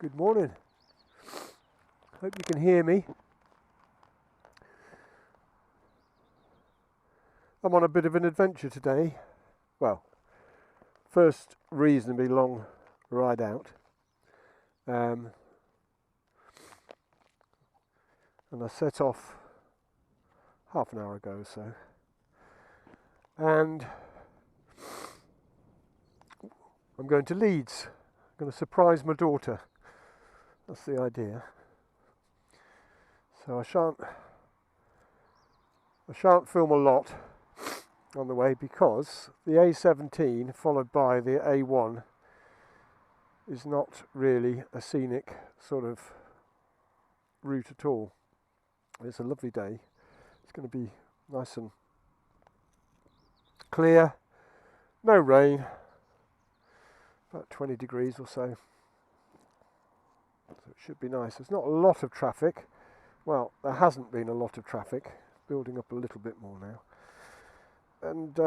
Good morning. Hope you can hear me. I'm on a bit of an adventure today. Well, first reasonably long ride out. And I set off half an hour ago or so. And I'm going to Leeds. I'm going to surprise my daughter. That's the idea. So I shan't film a lot on the way because the A17 followed by the A1 is not really a scenic sort of route at all. It's a lovely day. It's going to be nice and clear, no rain, about 20 degrees or so. So it should be nice. There's not a lot of traffic. Well, there hasn't been a lot of traffic. It's building up a little bit more now. And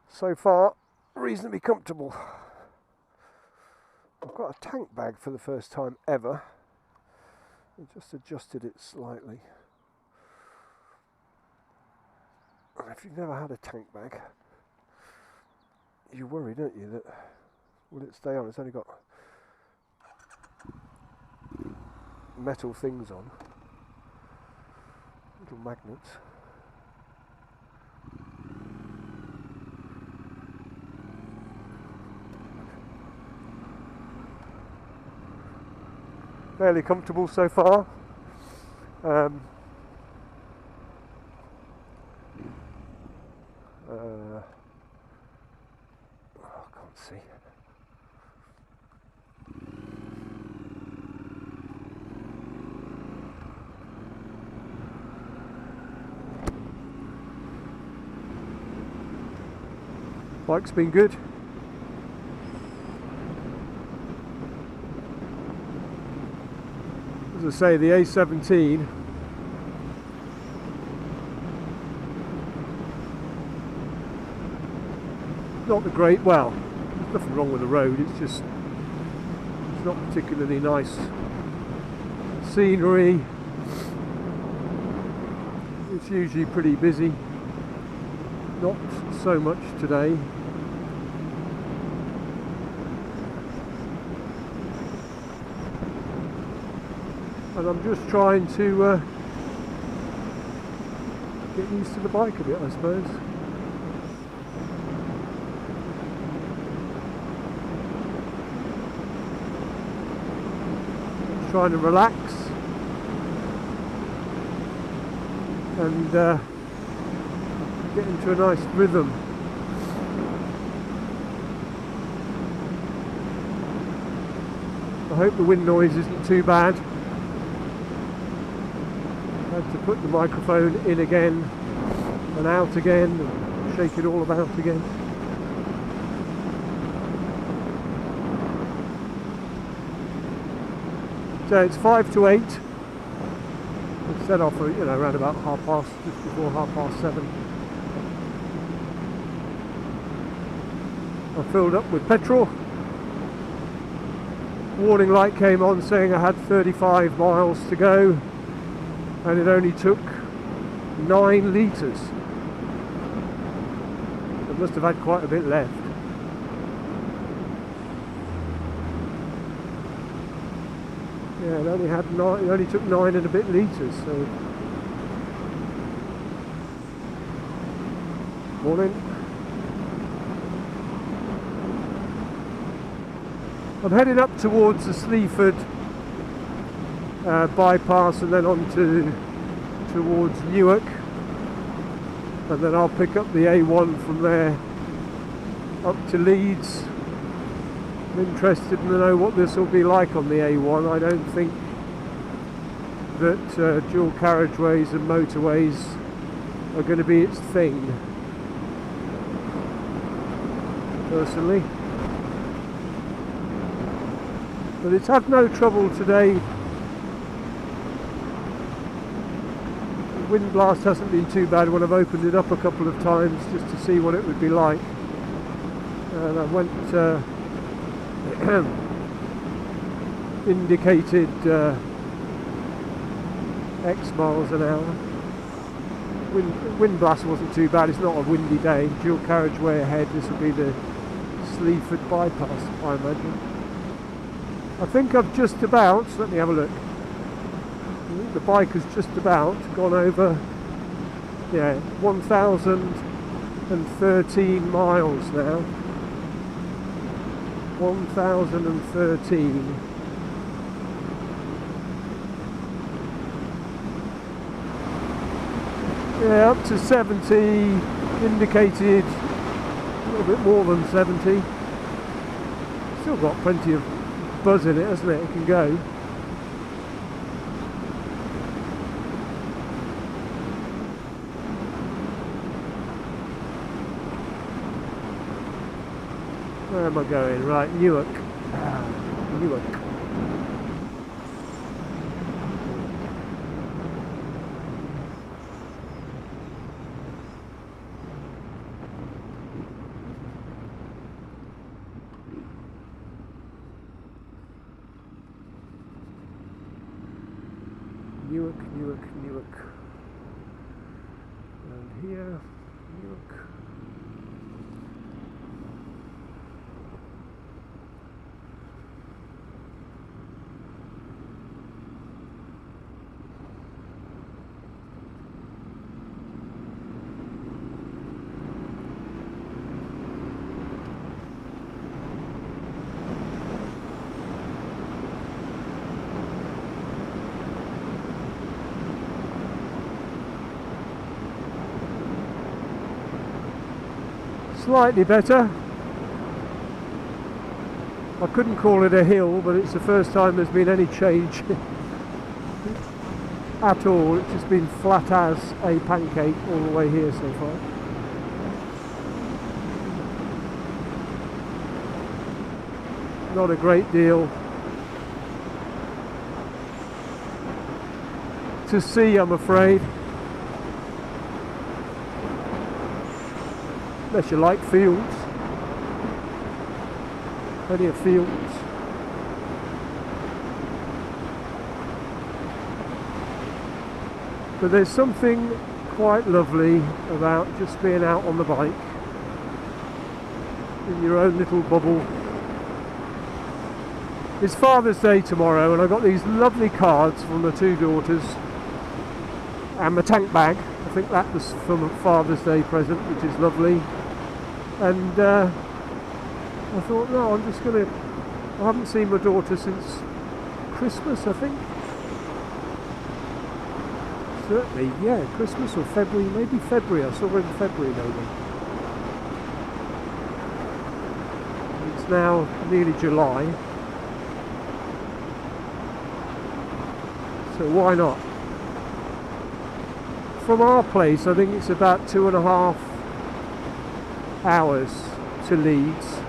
so far, reasonably comfortable. I've got a tank bag for the first time ever. I just adjusted it slightly. If you've never had a tank bag, you worry, don't you, that will it stay on? It's only got metal things on, little magnets. Fairly comfortable so far. I can't see. Bike's been good. As I say, the A17 not the great, well, there's nothing wrong with the road, it's just it's not particularly nice scenery. It's usually pretty busy, not so much today. And I'm just trying to get used to the bike a bit, I suppose. Just trying to relax and get into a nice rhythm. I hope the wind noise isn't too bad. I had to put the microphone in again and out again and shake it all about again. So it's 5 to 8. It's set off around about just before 7:30. I filled up with petrol. Warning light came on saying I had 35 miles to go. And it only took 9 litres. I must have had quite a bit left. Yeah, it only took 9 and a bit litres. So, morning. I'm heading up towards the Sleaford bypass and then on towards Newark, and then I'll pick up the A1 from there up to Leeds. I'm interested to know what this will be like on the A1. I don't think that dual carriageways and motorways are going to be its thing, personally. But it's had no trouble today. Wind blast hasn't been too bad when I've opened it up a couple of times just to see what it would be like. And I went indicated X miles an hour. Wind blast wasn't too bad, it's not a windy day. Dual carriageway ahead, this will be the Sleaford bypass, I imagine. I think I've just about, let me have a look. The bike has just about gone over, yeah, 1,013 miles now. 1,013. Yeah, up to 70, indicated a little bit more than 70. Still got plenty of buzz in it, hasn't it? It can go. Where am I going? Right, Newark. Newark. Newark. And here, Newark. Slightly better. I couldn't call it a hill, but it's the first time there's been any change at all. It's just been flat as a pancake all the way here so far. Not a great deal to see, I'm afraid. Unless you like fields. Plenty of fields. But there's something quite lovely about just being out on the bike in your own little bubble. It's Father's Day tomorrow, and I got these lovely cards from the two daughters and my tank bag. I think that was from a Father's Day present, which is lovely. And I thought, no, I'm just going to... I haven't seen my daughter since Christmas, I think. Certainly, yeah, Christmas or February, maybe February. I saw her in February, maybe. It's now nearly July. So why not? From our place, I think it's about 2.5 hours to Leeds,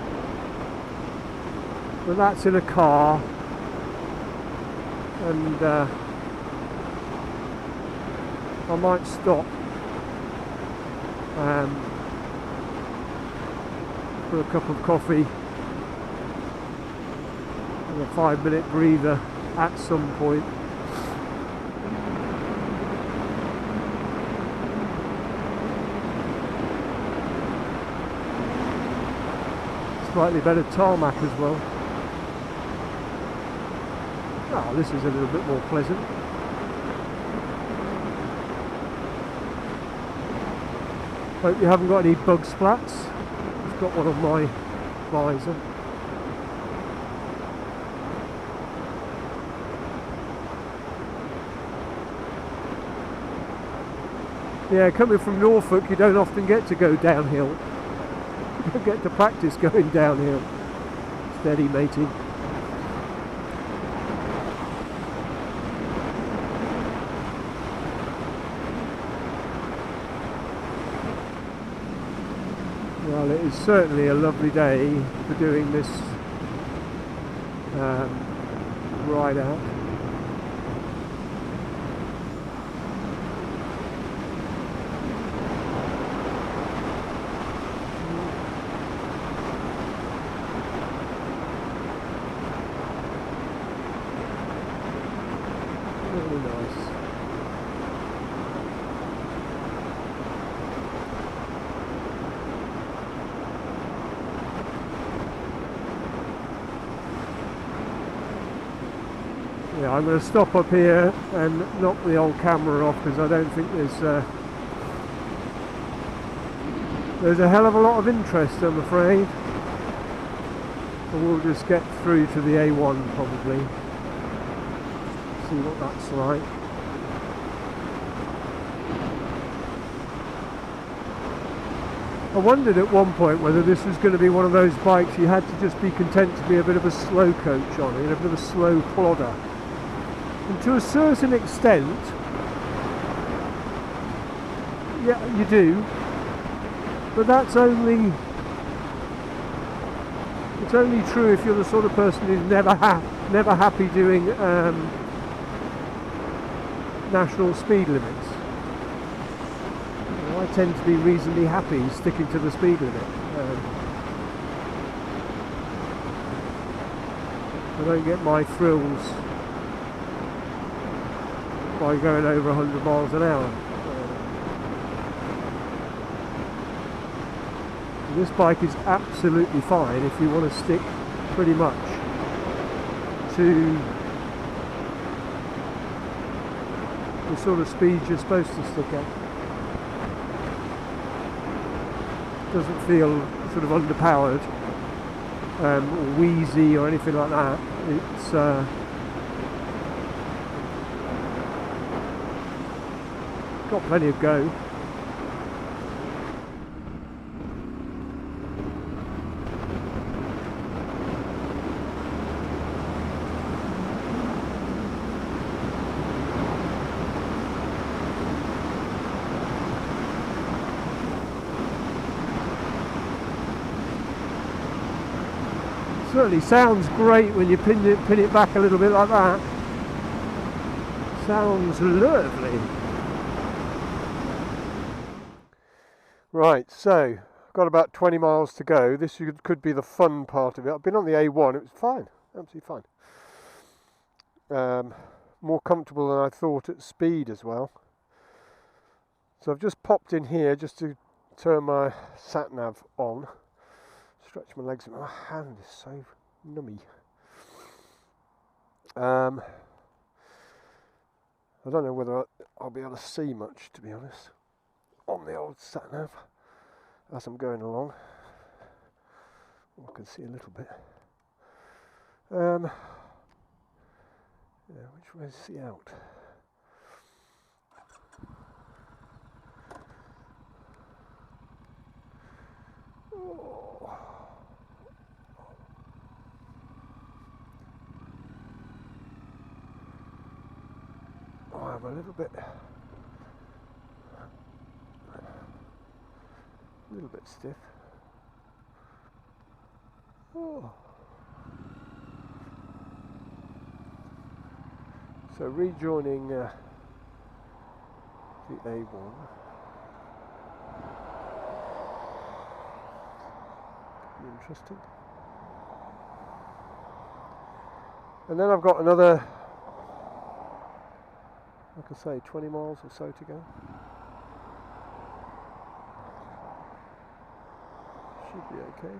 but that's in a car, and I might stop for a cup of coffee and a 5-minute breather at some point. Slightly better tarmac as well. Oh, this is a little bit more pleasant. Hope you haven't got any bug splats. I've got one on my visor. Yeah, coming from Norfolk, you don't often get to go downhill. You don't get to practice going downhill. Steady, matey. Well, it is certainly a lovely day for doing this ride out. Really nice. Yeah, I'm going to stop up here and knock the old camera off because I don't think there's a hell of a lot of interest, I'm afraid. And we'll just get through to the A1 probably. See what that's like. I wondered at one point whether this was going to be one of those bikes you had to just be content to be a bit of a slow coach on it, a bit of a slow plodder. And to a certain extent, yeah, you do. But that's only, it's only true if you're the sort of person who's never happy doing national speed limits. I tend to be reasonably happy sticking to the speed limit. I don't get my thrills by going over 100 miles an hour. This bike is absolutely fine if you want to stick pretty much to the sort of speed you're supposed to stick at. Doesn't feel sort of underpowered or wheezy or anything like that. It's got plenty of go. Certainly sounds great when you pin it back a little bit like that. Sounds lovely. Right, so I've got about 20 miles to go. This could be the fun part of it. I've been on the A1, it was fine, absolutely fine. More comfortable than I thought at speed as well. So I've just popped in here just to turn my sat nav on. Stretch my legs, my hand is so nummy. I don't know whether I'll be able to see much, to be honest, on the old sat nav as I'm going along. I can see a little bit. Yeah, which way is the out? Oh. I'm a little bit stiff. Oh. So rejoining the A1. Interesting. And then I've got another, like I say, 20 miles or so to go. Should be okay.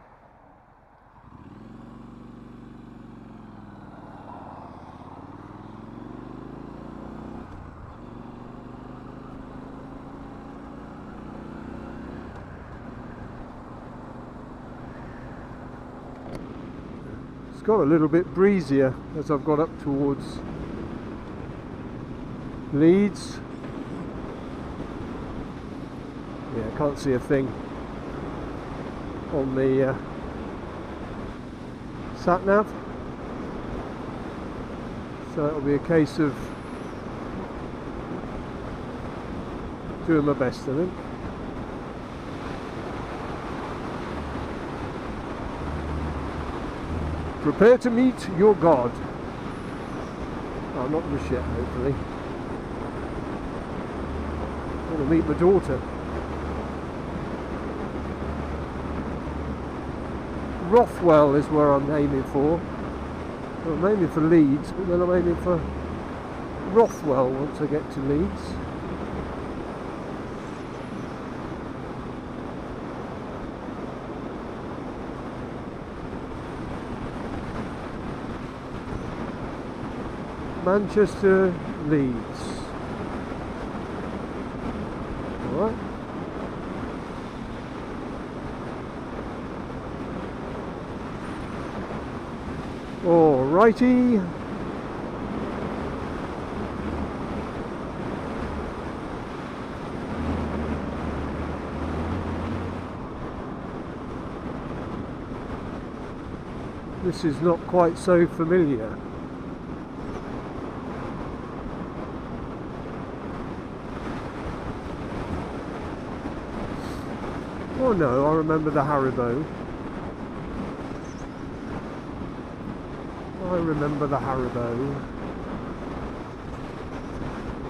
It's got a little bit breezier as I've got up towards Leeds. Yeah, I can't see a thing on the sat nav, so it'll be a case of doing my best, I think. Prepare to meet your God. Oh, not just yet, hopefully. I want to meet my daughter. Rothwell is where I'm aiming for. Well, I'm aiming for Leeds, but then I'm aiming for Rothwell once I get to Leeds. Manchester, Leeds. Alright. Alrighty. This is not quite so familiar. Oh no, I remember the Haribo. I remember the Haribo.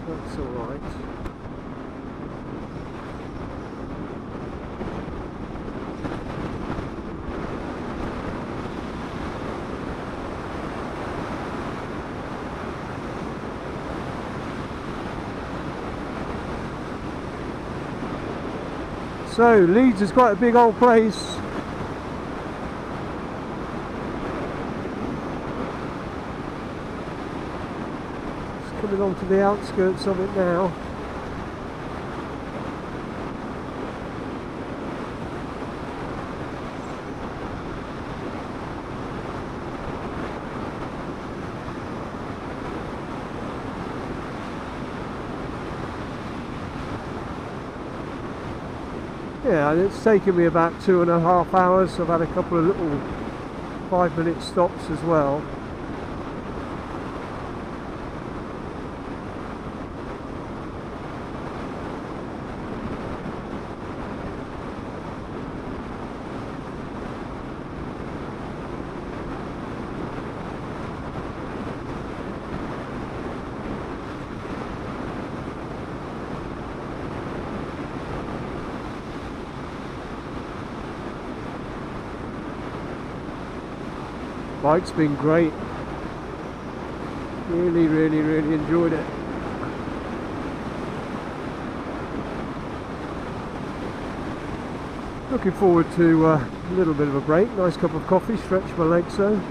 That's alright. So, Leeds is quite a big old place. Just coming on to the outskirts of it now. Yeah, and it's taken me about 2.5 hours. I've had a couple of little 5-minute stops as well. Bike's been great. Really enjoyed it. Looking forward to a little bit of a break. Nice cup of coffee, stretch my legs though.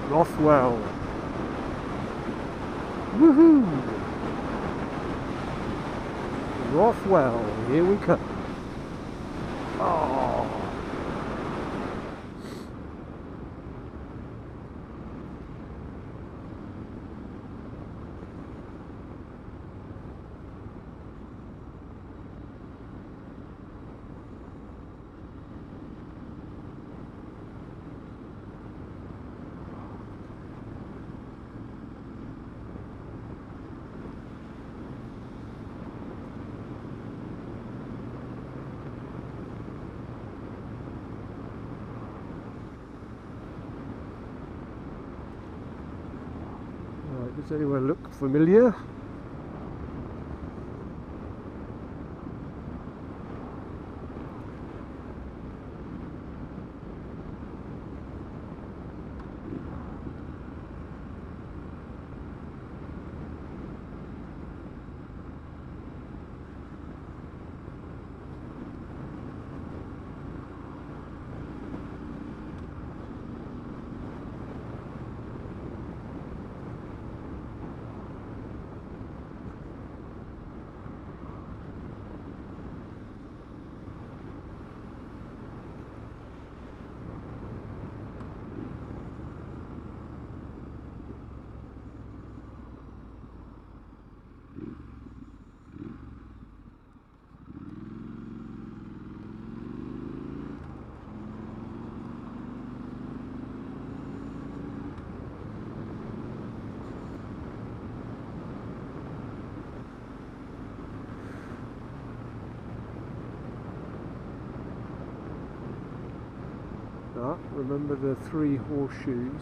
Rothwell. Woohoo! Rothwell, here we come. Oh. Does anyone look familiar? Remember the 3 horseshoes.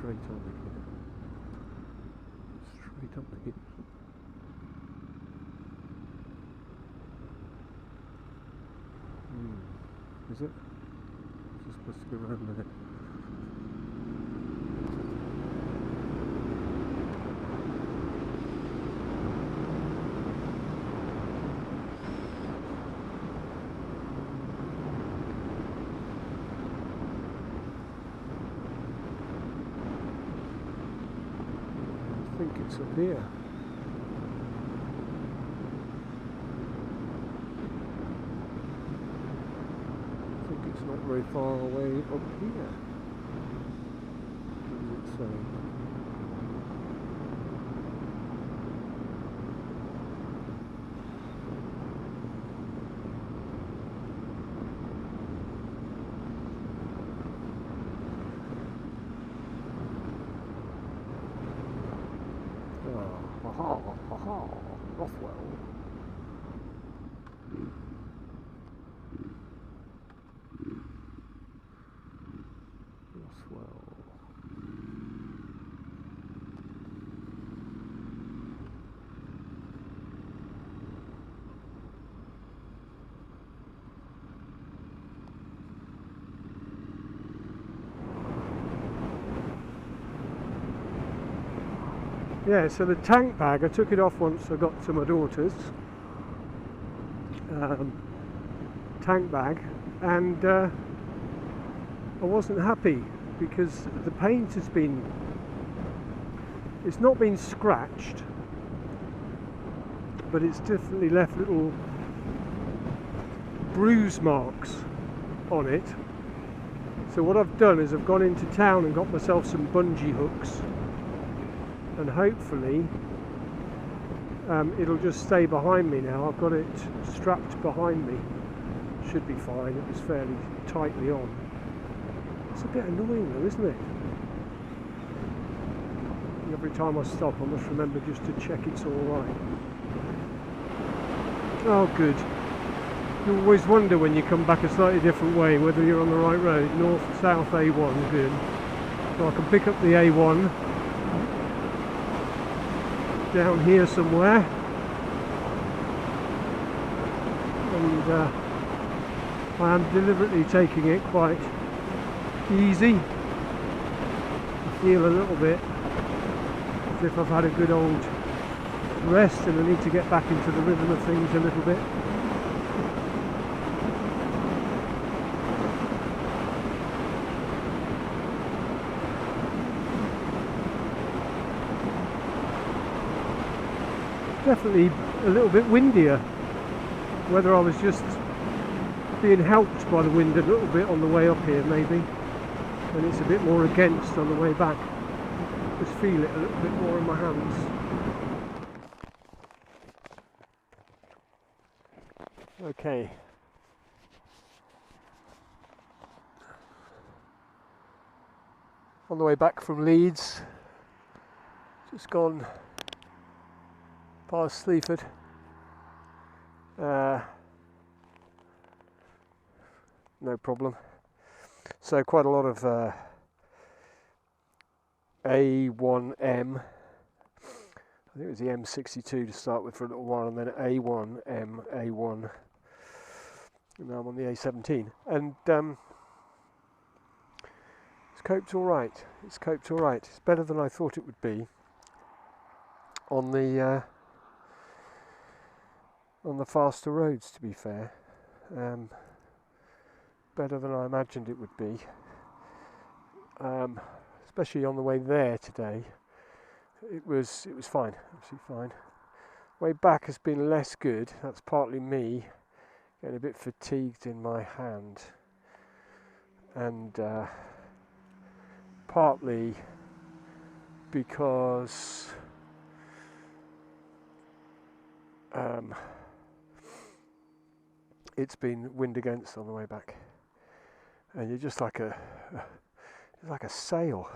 straight on again. Straight up again. Is it? It's just supposed to go around there. I think it's up here. It's not very far away up here. What does it say? Rothwell. Yeah, so the tank bag, I took it off once I got to my daughter's tank bag, and I wasn't happy because the paint has been, it's not been scratched, but it's definitely left little bruise marks on it. So what I've done is I've gone into town and got myself some bungee hooks, and hopefully it'll just stay behind me now. I've got it strapped behind me. Should be fine. It was fairly tightly on. It's a bit annoying though, isn't it? Every time I stop I must remember just to check it's alright. Oh good. You always wonder when you come back a slightly different way whether you're on the right road. North, south A1, good. So I can pick up the A1 down here somewhere, and I am deliberately taking it quite easy. I feel a little bit as if I've had a good old rest and I need to get back into the rhythm of things a little bit. Definitely a little bit windier, whether I was just being helped by the wind a little bit on the way up here maybe, and it's a bit more against on the way back. Just feel it a little bit more in my hands. Okay. On the way back from Leeds, just gone past Sleaford. No problem. So quite a lot of A1M. I think it was the M62 to start with for a little while, and then A1M, A1, and now I'm on the A17. And it's coped all right. It's coped all right. It's better than I thought it would be on the faster roads, to be fair. Better than I imagined it would be, especially on the way there today. It was fine, absolutely fine. Way back has been less good. That's partly me getting a bit fatigued in my hand, and partly because it's been wind against on the way back, and you're just like a sail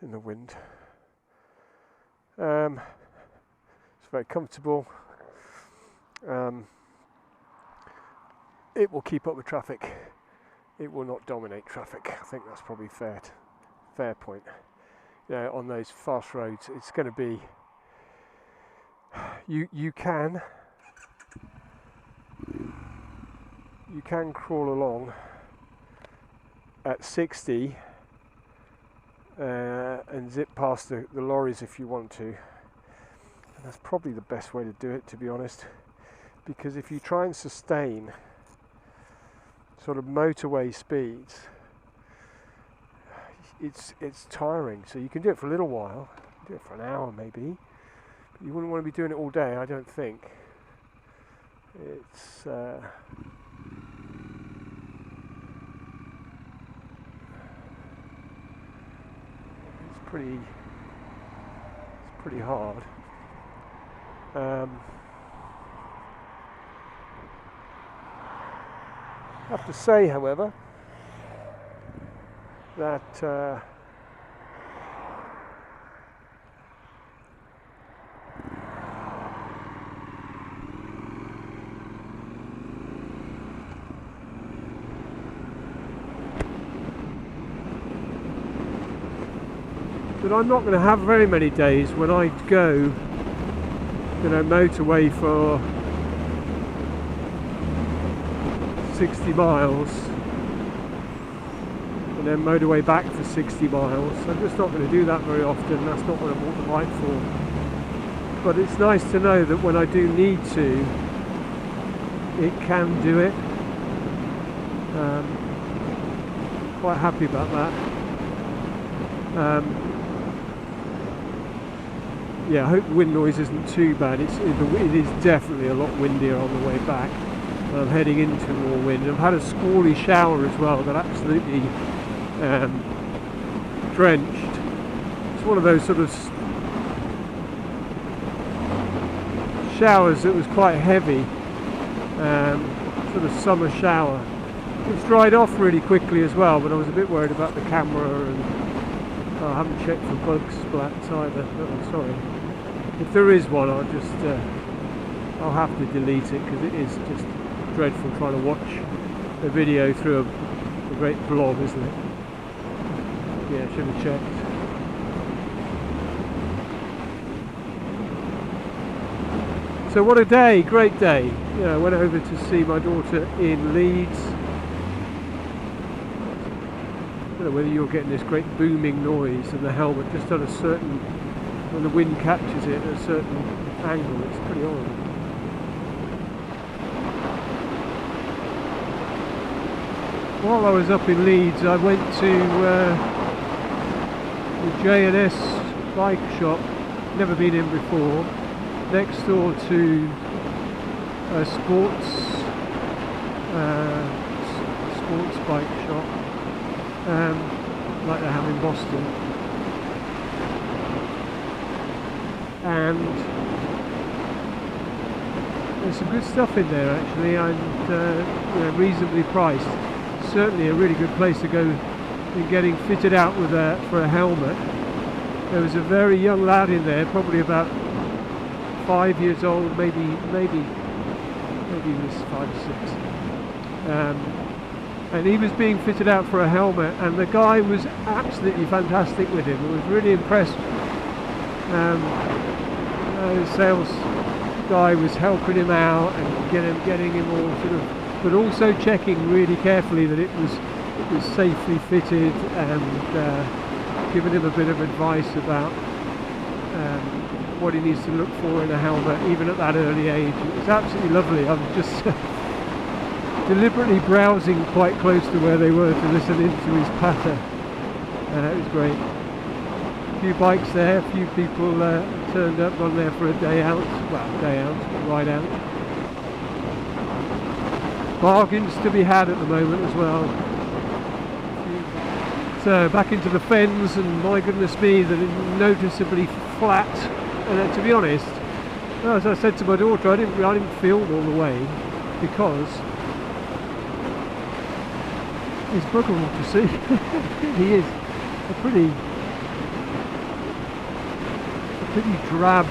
in the wind. It's very comfortable. It will keep up with traffic. It will not dominate traffic. I think that's probably fair fair point. You know, on those fast roads, it's going to be, you can crawl along at 60 and zip past the lorries if you want to, and that's probably the best way to do it, to be honest, because if you try and sustain sort of motorway speeds, it's tiring. So you can do it for a little while, do it for an hour maybe, but you wouldn't want to be doing it all day, I don't think. It's pretty hard. I have to say, however, that I'm not going to have very many days when I go, you know, motorway for 60 miles and then motorway back for 60 miles. I'm just not going to do that very often. That's not what I bought the bike for. But it's nice to know that when I do need to, it can do it. Quite happy about that. Yeah, I hope the wind noise isn't too bad. It is definitely a lot windier on the way back. I'm heading into more wind. I've had a squally shower as well that absolutely drenched. It's one of those sort of showers that was quite heavy, sort of summer shower. It's dried off really quickly as well, but I was a bit worried about the camera, and I haven't checked for bug splats either. I'm sorry. If there is one, I'll have to delete it, because it is just dreadful trying to watch a video through a great blob, isn't it? Yeah, should have checked. So what a day, great day. You know, I went over to see my daughter in Leeds. I don't know whether you're getting this great booming noise in the helmet just at a certain, when the wind catches it at a certain angle. It's pretty horrible. While I was up in Leeds, I went to the J&S bike shop, never been in before, next door to a sports bike shop, like they have in Boston, and there's some good stuff in there actually, and you know, reasonably priced. Certainly a really good place to go in getting fitted out with for a helmet. There was a very young lad in there, probably about 5 years old, maybe he was 5 or 6, and he was being fitted out for a helmet, and the guy was absolutely fantastic with him. I was really impressed. The sales guy was helping him out and getting him all sort of, but also checking really carefully that it was safely fitted, and giving him a bit of advice about what he needs to look for in a helmet, even at that early age. It was absolutely lovely. I was just deliberately browsing quite close to where they were to listen into his patter. It was great. A few bikes there, a few people turned up on there for a day out, ride out. Bargains to be had at the moment as well. So back into the fens, and my goodness me, that it's noticeably flat. And to be honest, as I said to my daughter, I didn't film all the way, because it's bugger all to see. He is a pretty drab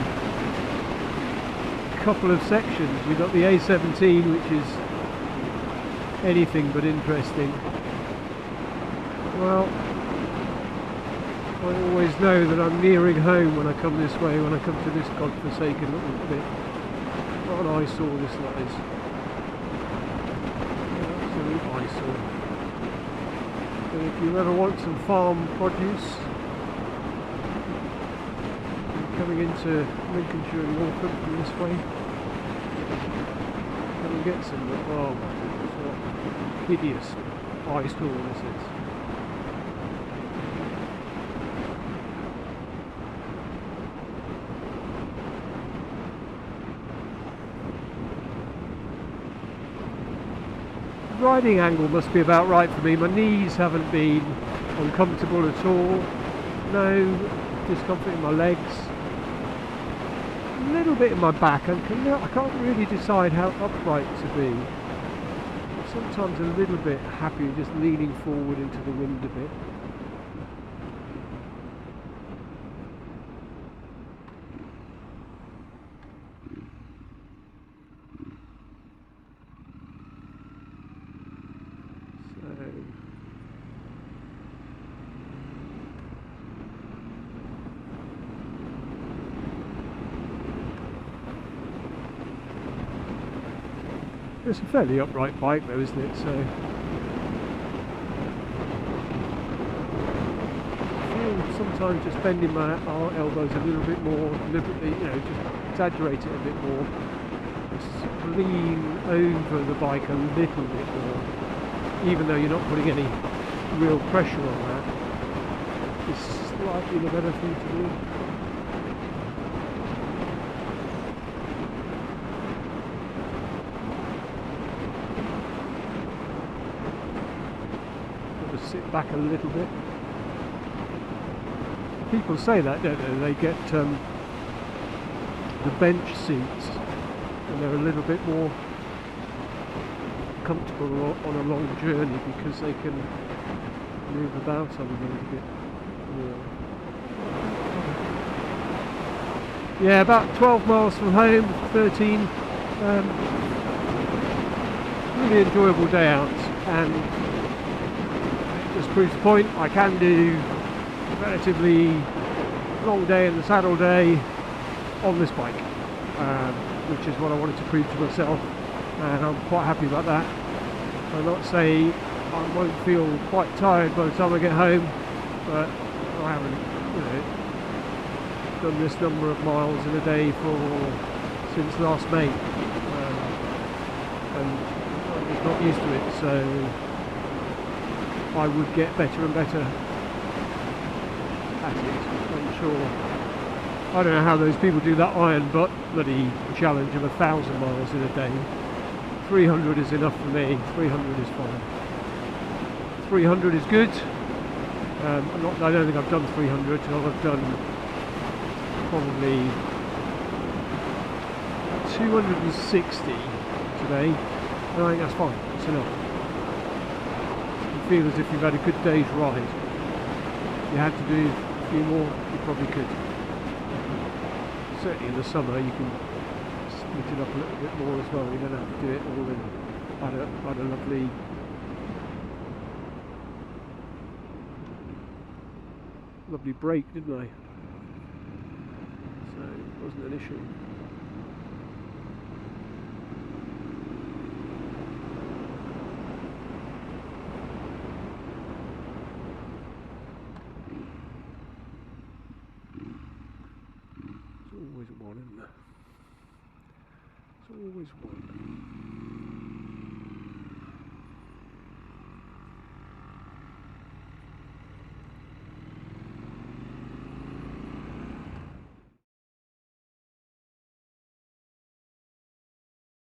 couple of sections. We've got the A17, which is anything but interesting. Well, I always know that I'm nearing home when I come this way, when I come to this godforsaken little bit. What an eyesore this lot is. Absolute eyesore. So if you ever want some farm produce, coming into Lincolnshire and Norfolk from this way, come and get some. Oh my goodness, what hideous eyesore this is. Riding angle must be about right for me. My knees haven't been uncomfortable at all. No discomfort in my legs. A little bit in my back. I can't really decide how upright to be. I'm sometimes a little bit happy just leaning forward into the wind a bit. It's a fairly upright bike though, isn't it? So I feel sometimes just bending my elbows a little bit more deliberately, you know, just exaggerate it a bit more. Just lean over the bike a little bit more, even though you're not putting any real pressure on that. It's slightly the better thing to do. Sit back a little bit. People say that, don't they? They get the bench seats and they're a little bit more comfortable on a long journey because they can move about on them a little bit more. Yeah, about 12 miles from home, 13. Really enjoyable day out, and just proves the point. I can do a relatively long day in the saddle day on this bike, which is what I wanted to prove to myself, and I'm quite happy about that. I'll not say I won't feel quite tired by the time I get home, but I haven't, you know, done this number of miles in a day since last May, and I'm just not used to it, so I would get better and better at it, I'm sure. I don't know how those people do that iron butt bloody challenge of 1,000 miles in a day. 300 is enough for me. 300 is fine. 300 is good. I don't think I've done 300. I've done probably 260 today, and I think that's fine. That's enough. Feel as if you've had a good day's ride. If you had to do a few more, you probably could. Certainly in the summer you can split it up a little bit more as well. You don't have to do it all in. I had a lovely break, didn't I? So it wasn't an issue. Always one, isn't there? It's always one.